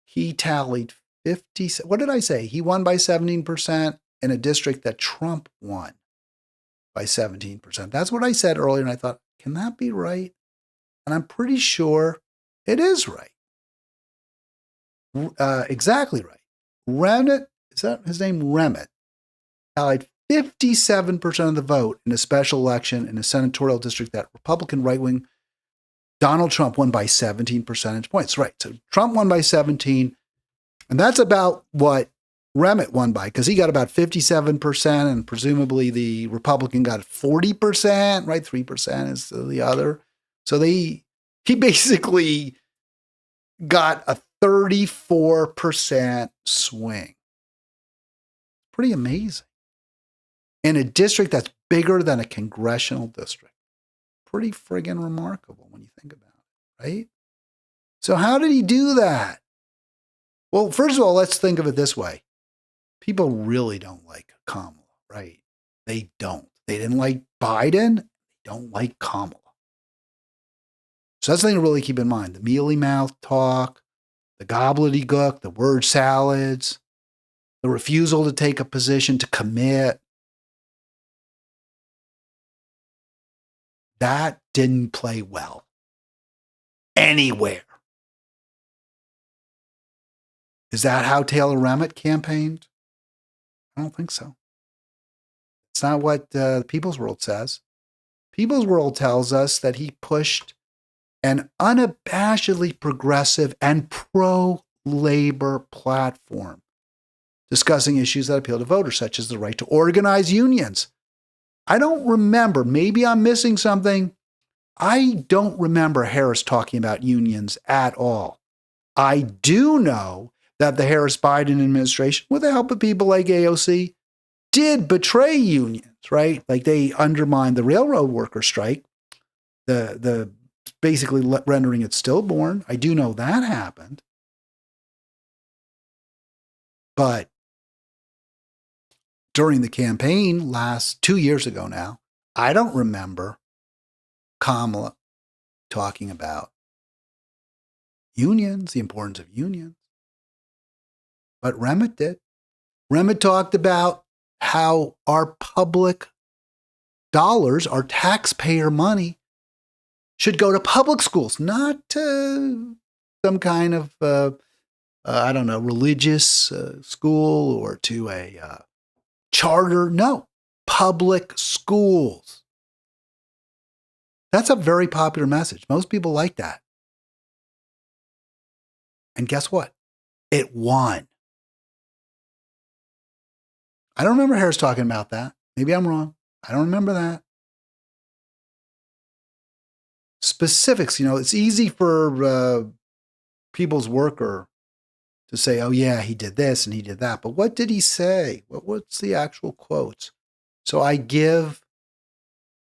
He tallied 50, what did I say? He won by 17% in a district that Trump won by 17%. That's what I said earlier, and I thought, can that be right? And I'm pretty sure it is right. Exactly right. Rehmet, is that his name? Rehmet, tallied 57% of the vote in a special election in a senatorial district that Republican right-wing Donald Trump won by 17 percentage points. Right. So Trump won by 17, and that's about what Rehmet won by, because he got about 57%, and presumably the Republican got 40%, right? 3% is the other. So he basically got a 34% swing. Pretty amazing. In a district that's bigger than a congressional district. Pretty friggin' remarkable when you think about it, right? So how did he do that? Well, first of all, let's think of it this way. People really don't like Kamala, right? They don't. They didn't like Biden. They don't like Kamala. So that's something to really keep in mind. The mealy mouth talk, the gobbledygook, the word salads, the refusal to take a position, to commit. That didn't play well anywhere. Is that how Taylor Rehmet campaigned? I don't think so. It's not what People's World says. People's World tells us that he pushed an unabashedly progressive and pro-labor platform, discussing issues that appeal to voters, such as the right to organize unions. I don't remember, maybe I'm missing something. I don't remember Harris talking about unions at all. I do know that the Harris-Biden administration, with the help of people like AOC, did betray unions, right? Like they undermined the railroad worker strike, the basically rendering it stillborn. I do know that happened. But during the campaign 2 years ago now, I don't remember Kamala talking about unions, the importance of unions. But Rehmet did. Rehmet talked about how our public dollars, our taxpayer money, should go to public schools, not to some kind of, religious school or to a charter. No, public schools. That's a very popular message. Most people like that. And guess what? It won. I don't remember Harris talking about that. Maybe I'm wrong. I don't remember that. Specifics, it's easy for People's Worker to say, oh yeah, he did this and he did that. But what did he say? What's the actual quotes? So I give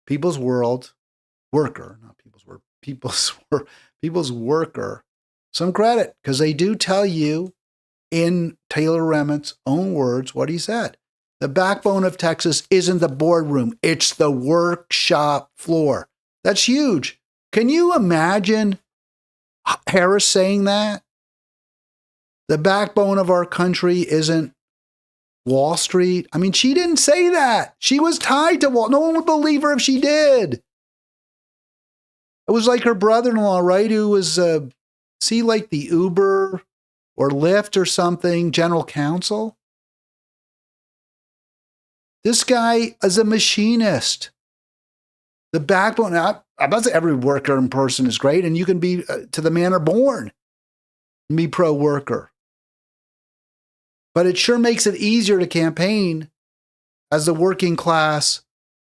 People's Worker some credit, because they do tell you in Taylor Rehmet's own words what he said. The backbone of Texas isn't the boardroom, it's the workshop floor. That's huge. Can you imagine Harris saying that? The backbone of our country isn't Wall Street. I mean, she didn't say that. She was tied to Wall. No one would believe her if she did. It was like her brother-in-law, right? Who was, like the Uber or Lyft or something, general counsel. This guy is a machinist. The backbone, I'm not saying every worker in person is great, and you can be to the manner born and be pro-worker. But it sure makes it easier to campaign as the working class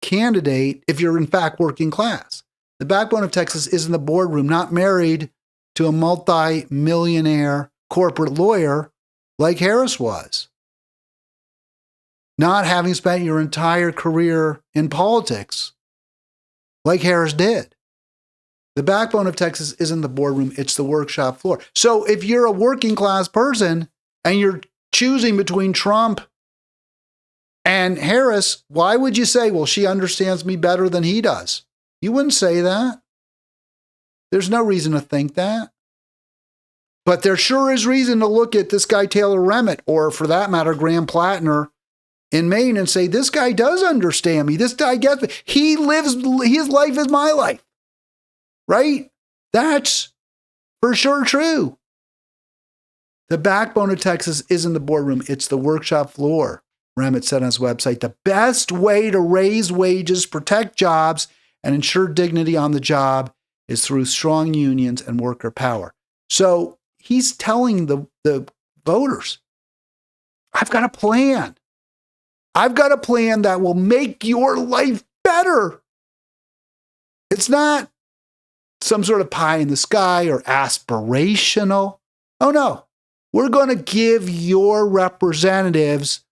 candidate if you're in fact working class. The backbone of Texas is in the boardroom, not married to a multi-millionaire corporate lawyer like Harris was. Not having spent your entire career in politics like Harris did. The backbone of Texas isn't the boardroom, it's the workshop floor. So if you're a working class person and you're choosing between Trump And Harris, why would you say, well, she understands me better than he does? You wouldn't say that. There's no reason to think that. But there sure is reason to look at this guy, Taylor Rehmet, or for that matter, Graham Plattner in Maine and say, this guy does understand me. This guy gets me. His life is my life. Right? That's for sure true. The backbone of Texas isn't the boardroom. It's the workshop floor. Rehmet said on his website, the best way to raise wages, protect jobs, and ensure dignity on the job is through strong unions and worker power. So he's telling the voters, I've got a plan. I've got a plan that will make your life better. It's not some sort of pie in the sky or aspirational. Oh no, we're going to give your representatives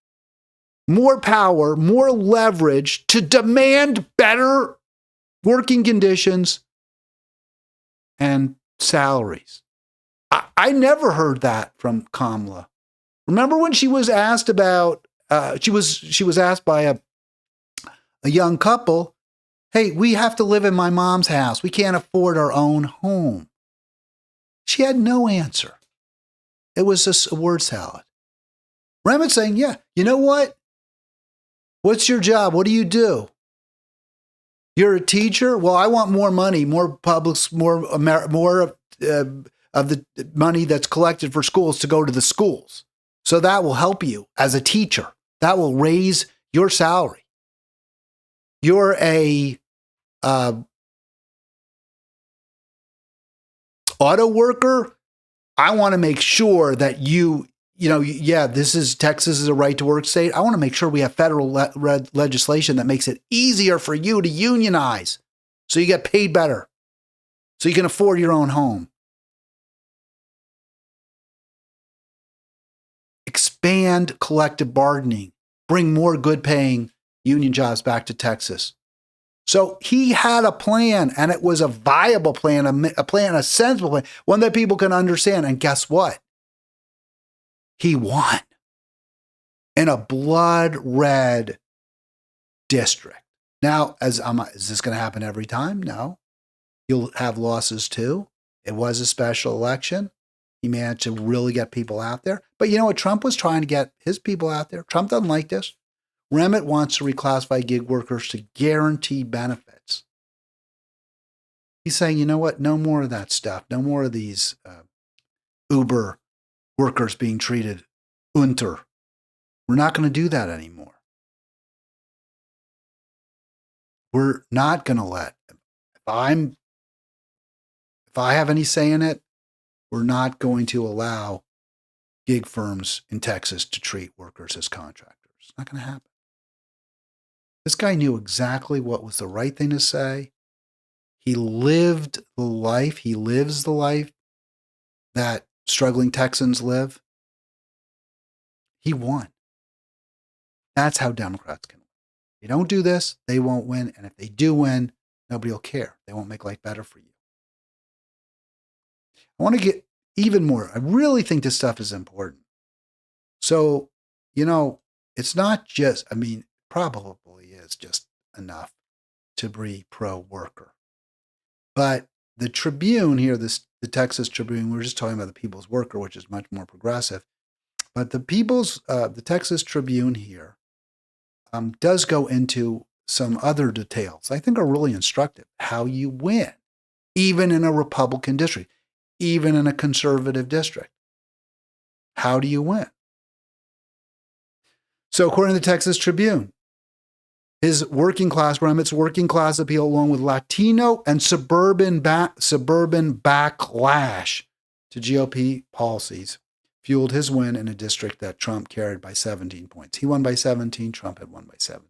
more power, more leverage to demand better working conditions and salaries. I never heard that from Kamala. Remember when she was asked about, she was asked by a young couple, hey, we have to live in my mom's house. We can't afford our own home. She had no answer. It was just a word salad. Rehmet saying, yeah, you know what? What's your job? What do you do? You're a teacher? Well, I want more money, more publics, more of the money that's collected for schools to go to the schools. So that will help you as a teacher. That will raise your salary. You're a auto worker. I want to make sure that this is Texas is a right to work state. I want to make sure we have federal legislation that makes it easier for you to unionize so you get paid better, so you can afford your own home. Expand collective bargaining, bring more good paying union jobs back to Texas. So he had a plan, and it was a viable plan, a sensible plan, one that people can understand. And guess what? He won in a blood red district. Now, is this going to happen every time? No. You'll have losses too. It was a special election. He managed to really get people out there. But you know what? Trump was trying to get his people out there. Trump doesn't like this. Rehmet wants to reclassify gig workers to guarantee benefits. He's saying, you know what? No more of that stuff. No more of these Uber workers being treated unter. We're not going to do that anymore. We're not going to let, if I have any say in it, we're not going to allow gig firms in Texas to treat workers as contractors. It's not going to happen. This guy knew exactly what was the right thing to say. He lived the life. He lives the life that struggling Texans live. He won. That's how Democrats can win. If they don't do this, they won't win. And if they do win, nobody will care. They won't make life better for you. I want to get even more. I really think this stuff is important. So, it's not just, probably is just enough to be pro-worker. But the Tribune here, the Texas Tribune, we're just talking about the People's Worker, which is much more progressive. But the Texas Tribune here does go into some other details I think are really instructive. How you win, even in a Republican district, even in a conservative district. How do you win? So according to the Texas Tribune, his Remet's working class appeal, along with Latino and suburban backlash to GOP policies, fueled his win in a district that Trump carried by 17 points. He won by 17. Trump had won by 17.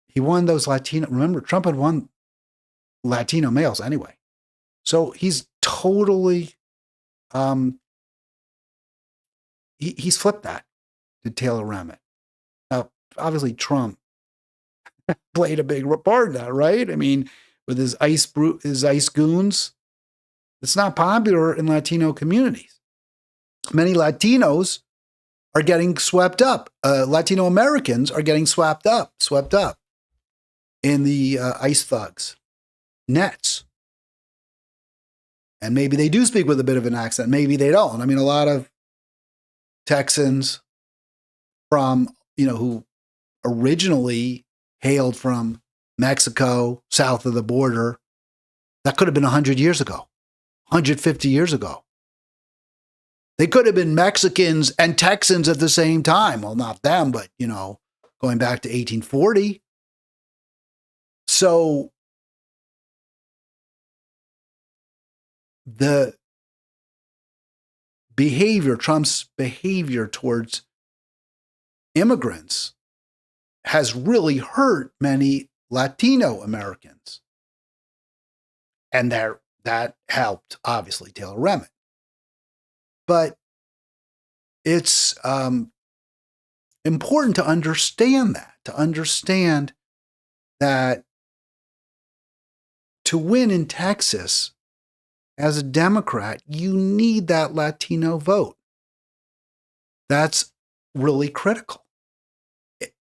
He won those Latino. Remember, Trump had won Latino males anyway. So he's totally, he's flipped that to Taylor Rehmet. Now, obviously, Trump played a big part in that, right? With his ICE goons, it's not popular in Latino communities. Many Latinos are getting swept up. Latino Americans are getting swept up in the ICE thugs nets. And maybe they do speak with a bit of an accent. Maybe they don't. I mean, a lot of Texans from, who originally hailed from Mexico, south of the border, that could have been 100 years ago, 150 years ago. They could have been Mexicans and Texans at the same time. Well, not them, but, going back to 1840. So the Trump's behavior towards immigrants has really hurt many Latino Americans. And that helped, obviously, Taylor Rehmet. But it's important to understand that to win in Texas as a Democrat, you need that Latino vote. That's really critical.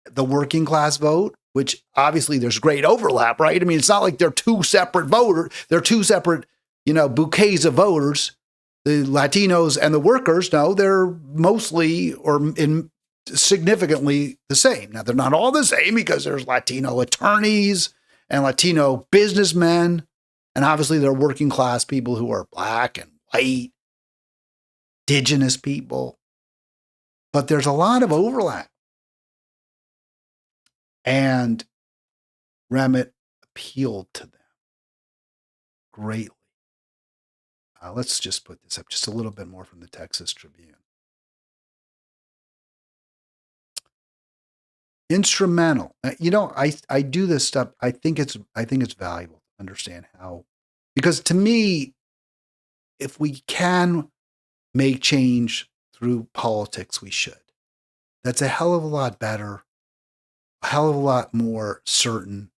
The working class vote, which obviously there's great overlap, right? I mean, it's not like they're two separate voters. They're two separate, bouquets of voters. The Latinos and the workers, no, they're mostly or significantly the same. Now, they're not all the same because there's Latino attorneys and Latino businessmen. And obviously, there are working class people who are black and white, indigenous people. But there's a lot of overlap. And Rehmet appealed to them greatly. Let's just put this up just a little bit more from the Texas Tribune. Instrumental. I do this stuff. I think it's valuable to understand how, because to me, if we can make change through politics, we should. That's a hell of a lot better, a hell of a lot more certain,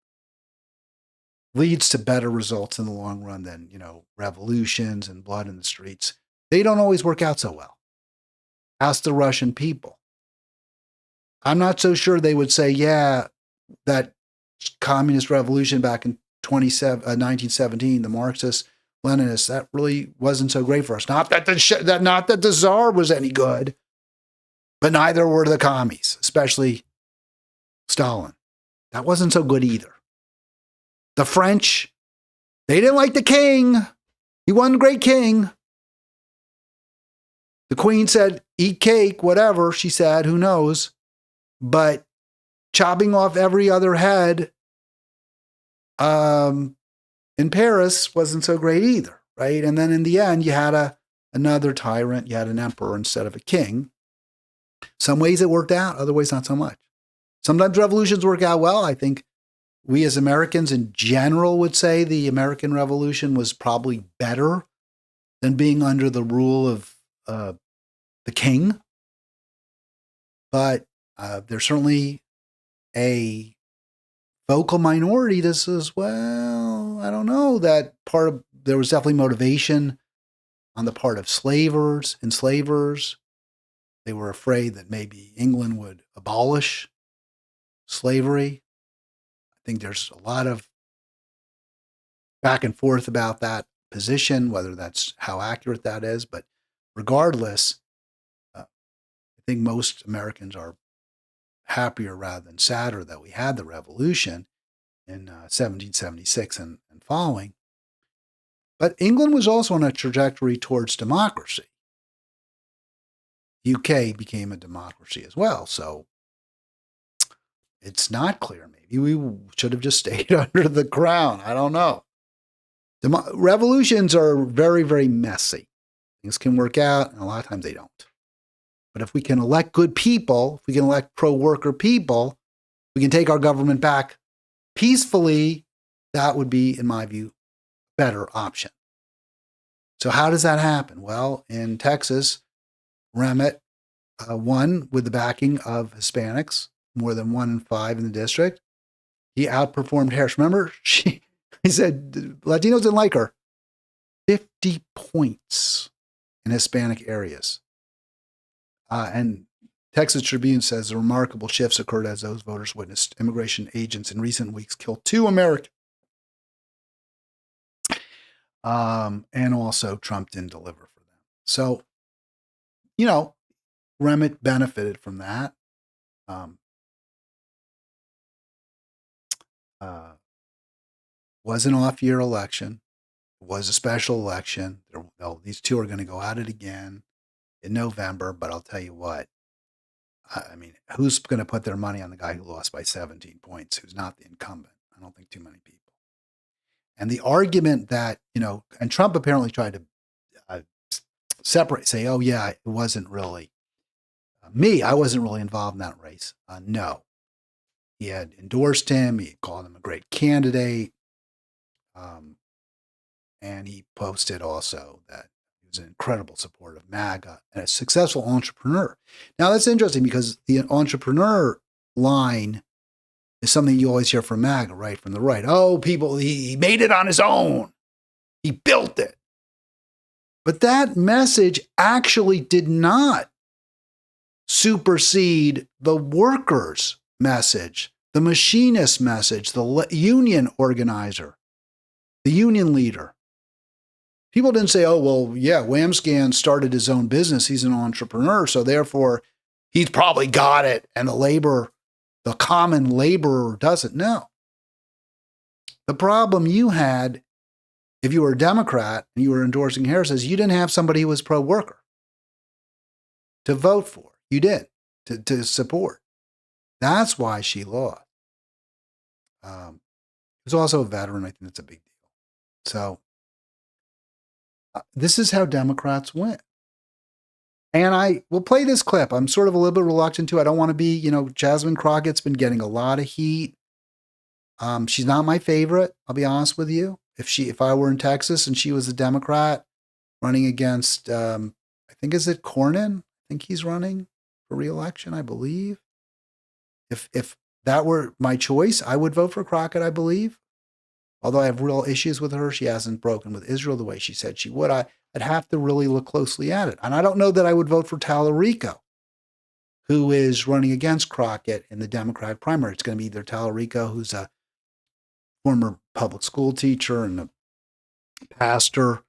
leads to better results in the long run than, revolutions and blood in the streets. They don't always work out so well. Ask the Russian people. I'm not so sure they would say, yeah, that communist revolution back in 1917, the Marxists, Leninists, that really wasn't so great for us. Not that the Tsar was any good, but neither were the commies, especially Stalin. That wasn't so good either. The French, they didn't like the king. He wasn't a great king. The queen said, eat cake, whatever, she said, who knows. But chopping off every other head in Paris wasn't so great either, right? And then in the end, you had another tyrant. You had an emperor instead of a king. Some ways it worked out, other ways not so much. Sometimes revolutions work out well. I think we as Americans in general would say the American Revolution was probably better than being under the rule of the king. But there's certainly a vocal minority that says, well, I don't know, that there was definitely motivation on the part of enslavers. They were afraid that maybe England would abolish slavery. I think there's a lot of back and forth about that position, whether that's how accurate that is. But regardless, I think most Americans are happier rather than sadder that we had the revolution in 1776 and following. But England was also on a trajectory towards democracy. UK became a democracy as well. So it's not clear. Maybe we should have just stayed under the crown. I don't know. Revolutions are very, very messy. Things can work out, and a lot of times they don't. But if we can elect good people, if we can elect pro-worker people, we can take our government back peacefully, that would be, in my view, a better option. So how does that happen? Well, in Texas, Rehmet won with the backing of Hispanics, more than 1 in 5 in the district. He outperformed Harris. Remember, he said Latinos didn't like her. 50 points in Hispanic areas. And Texas Tribune says the remarkable shifts occurred as those voters witnessed immigration agents in recent weeks kill 2 Americans. And also Trump didn't deliver for them. So, Rehmet benefited from that. Was an off-year election. It was a special election. These two are going to go at it again in November, but I'll tell you what. I mean, who's going to put their money on the guy who lost by 17 points, who's not the incumbent? I don't think too many people. And the argument that, and Trump apparently tried to separate, say, oh, yeah, it wasn't really me. I wasn't really involved in that race. No. He had endorsed him. He called him a great candidate. And he posted also that he was an incredible supporter of MAGA and a successful entrepreneur. Now, that's interesting because the entrepreneur line is something you always hear from MAGA, right? From the right. Oh, he made it on his own. He built it. But that message actually did not supersede the workers' message, the machinist message, the union organizer, the union leader. People didn't say, oh, well, yeah, Wambsganss started his own business. He's an entrepreneur, so therefore he's probably got it, and the common laborer doesn't. No. The problem you had, if you were a Democrat and you were endorsing Harris, is you didn't have somebody who was pro-worker to vote for. You did, to support. That's why she lost. He was also a veteran. I think that's a big deal. So this is how Democrats win. And I will play this clip. I'm sort of a little bit reluctant to. I don't want to be, Jasmine Crockett's been getting a lot of heat. She's not my favorite, I'll be honest with you. If I were in Texas and she was a Democrat running against, I think, is it Cornyn? I think he's running for re-election, I believe. If that were my choice, I would vote for Crockett, I believe. Although I have real issues with her, she hasn't broken with Israel the way she said she would. I'd have to really look closely at it. And I don't know that I would vote for Tallarico, who is running against Crockett in the Democratic primary. It's going to be either Tallarico, who's a former public school teacher and a pastor,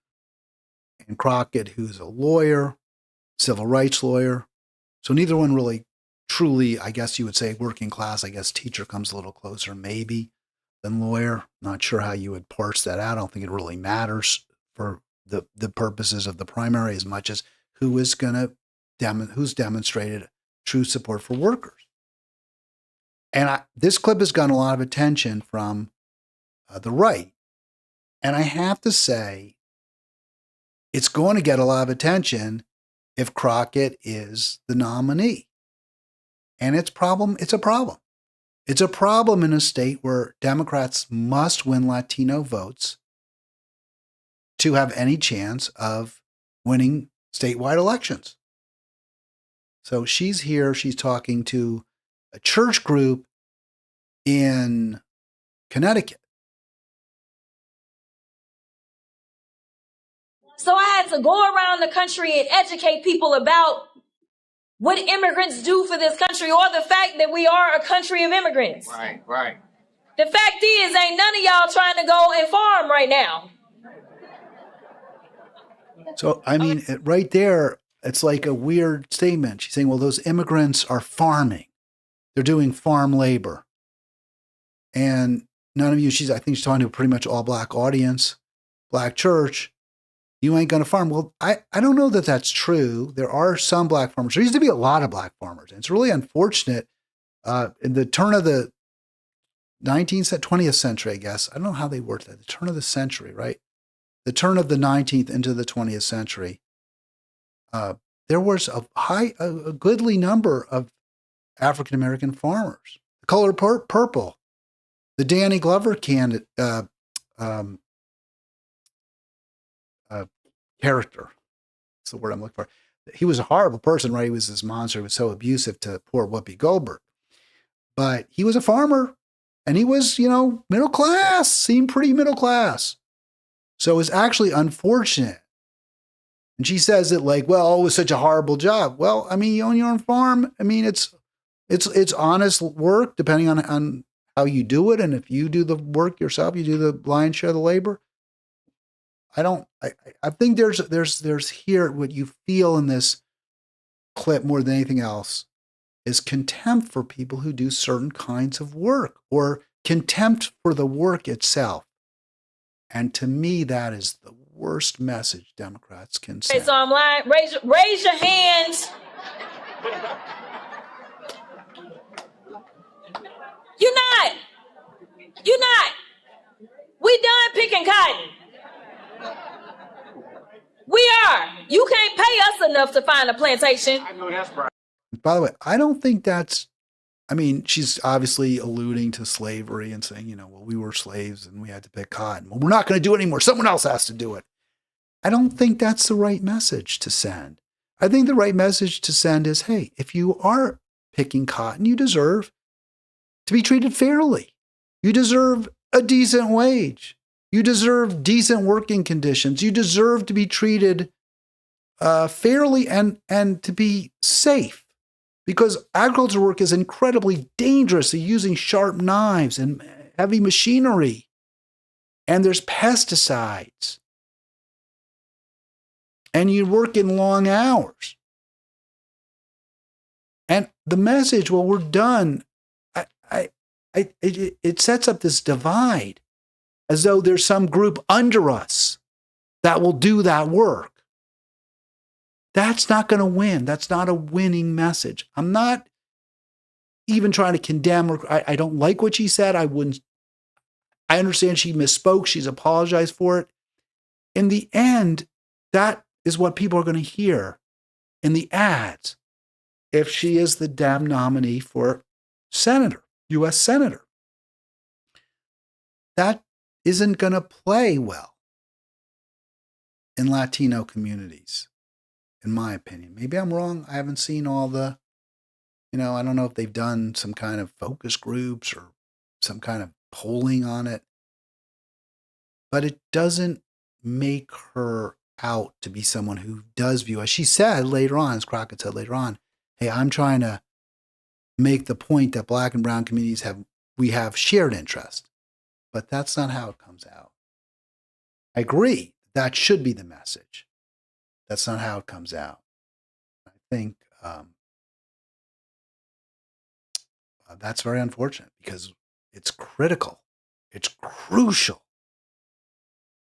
and Crockett, who's a lawyer, civil rights lawyer. So neither one really truly, I guess you would say, working class. I guess teacher comes a little closer, maybe, than lawyer. Not sure how you would parse that out. I don't think it really matters for the purposes of the primary as much as who's demonstrated true support for workers. And this clip has gotten a lot of attention from the right. And I have to say, it's going to get a lot of attention if Crockett is the nominee. And it's a problem. It's a problem in a state where Democrats must win Latino votes to have any chance of winning statewide elections. So she's here. She's talking to a church group in Connecticut. So I had to go around the country and educate people about what immigrants do for this country, or the fact that we are a country of immigrants. Right. The fact is, ain't none of y'all trying to go and farm right now. So, I mean, right there, it's like a weird statement. She's saying, well, those immigrants are farming. They're doing farm labor. And none of you, I think she's talking to a pretty much all black audience, black church. You ain't going to farm. Well, I don't know that that's true. There are some black farmers. There used to be a lot of black farmers. And it's really unfortunate. In the turn of the 20th century, I guess. I don't know how they worked that. The turn of the century, right? The turn of the 19th into the 20th century. There was a goodly number of African-American farmers. The color purple. The Danny Glover character. That's the word I'm looking for. He was a horrible person, right? He was this monster. He was so abusive to poor Whoopi Goldberg. But he was a farmer, and he was, middle class, seemed pretty middle class. So it's actually unfortunate And she says it like, well, it was such a horrible job. Well, I mean, you own your own farm. I mean, it's honest work depending on how you do it. And if you do the work yourself, you do the lion's share of the labor. I think there's here what you feel in this clip more than anything else is contempt for people who do certain kinds of work or contempt for the work itself. And to me, that is the worst message Democrats can send. Okay, so I'm lying. Raise your hands. You're not. We done picking cotton. We are. You can't pay us enough to find a plantation. I know that's right. By the way, I don't think she's obviously alluding to slavery and saying, well, we were slaves and we had to pick cotton. Well, we're not going to do it anymore. Someone else has to do it. I don't think that's the right message to send. I think the right message to send is, hey, if you are picking cotton, you deserve to be treated fairly. You deserve a decent wage. You deserve decent working conditions. You deserve to be treated fairly and to be safe. Because agriculture work is incredibly dangerous. They're using sharp knives and heavy machinery. And there's pesticides. And you work in long hours. And the message, well, we're done. It sets up this divide as though there's some group under us that will do that work. That's not going to win. That's not a winning message. I'm not even trying to condemn her. I don't like what she said. I understand she misspoke. She's apologized for it. In the end, that is what people are going to hear in the ads if she is the Dem nominee for senator, U.S. senator. That isn't going to play well in Latino communities, in my opinion. Maybe I'm wrong. I haven't seen all the, I don't know if they've done some kind of focus groups or some kind of polling on it. But it doesn't make her out to be someone who does view, as she said later on, as Crockett said later on, hey, I'm trying to make the point that Black and brown communities we have shared interest. But that's not how it comes out. I agree. That should be the message. That's not how it comes out. I think that's very unfortunate because it's critical. It's crucial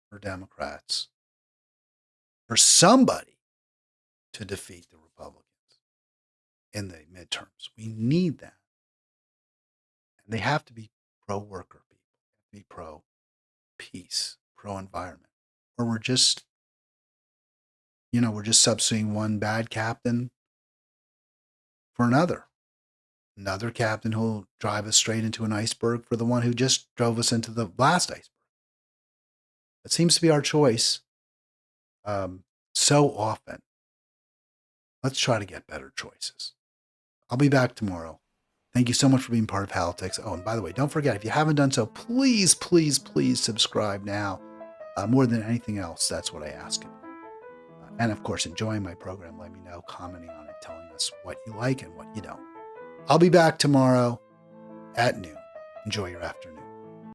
for Democrats, for somebody to defeat the Republicans in the midterms. We need that. And they have to be pro-worker people, be pro-peace, pro-environment, or we're just substituting one bad captain for another captain who'll drive us straight into an iceberg for the one who just drove us into the last iceberg. It seems to be our choice so often. Let's try to get better choices. I'll be back tomorrow. Thank you so much for being part of Halitics. Oh, and by the way, don't forget, if you haven't done so, please, please, please subscribe now. More than anything else, that's what I ask of you. And of course, enjoying my program, let me know, commenting on it, telling us what you like and what you don't. I'll be back tomorrow at noon. Enjoy your afternoon.